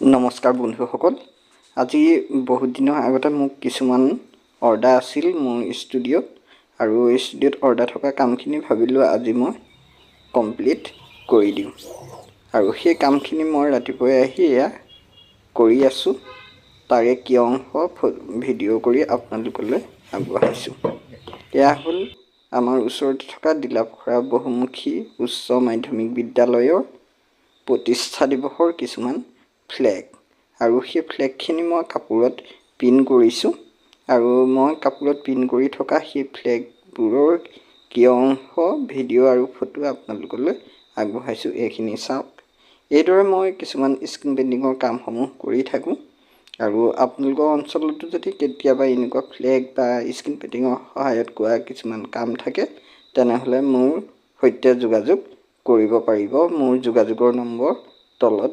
নমস্কাৰ বন্ধুসকল, আজি বহুত দিনৰ আগতে মোক কিছুমান অৰ্ডাৰ আছিল মোৰ ষ্টুডিঅ'ত আৰু ষ্টুডিঅ'ত অৰ্ডাৰ থকা কামখিনি ভাবিলোঁ আজি মই কমপ্লিট কৰি দিওঁ আৰু সেই কামখিনি মই ৰাতিপুৱাই আহি এয়া কৰি আছোঁ। তাৰে কি অংশ ভিডিঅ' কৰি আপোনালোকলৈ আগবঢ়াইছোঁ। এয়া হ'ল আমাৰ ওচৰতে থকা দিলাপখৰা বহুমুখী উচ্চ মাধ্যমিক বিদ্যালয়ৰ প্ৰতিষ্ঠা দিৱসৰ কিছুমান ফ্লেগ আৰু সেই ফ্লেগখিনি মই কাপোৰত প্ৰিণ্ট কৰিছোঁ আৰু মই কাপোৰত প্ৰিণ্ট কৰি থকা সেই ফ্লেগবোৰৰ কি অংশ ভিডিঅ' আৰু ফটো আপোনালোকলৈ আগবঢ়াইছোঁ। এইখিনি চাওক। এইদৰে মই কিছুমান স্ক্ৰীণ পেইণ্টিঙৰ কামসমূহ কৰি থাকোঁ আৰু আপোনালোকৰ অঞ্চলতো যদি কেতিয়াবা এনেকুৱা ফ্লেগ বা স্ক্ৰীণ পেইণ্টিঙৰ সহায়ত কৰা কিছুমান কাম থাকে তেনেহ'লে মোৰ সৈতে যোগাযোগ কৰিব পাৰিব। মোৰ যোগাযোগৰ নম্বৰ তলত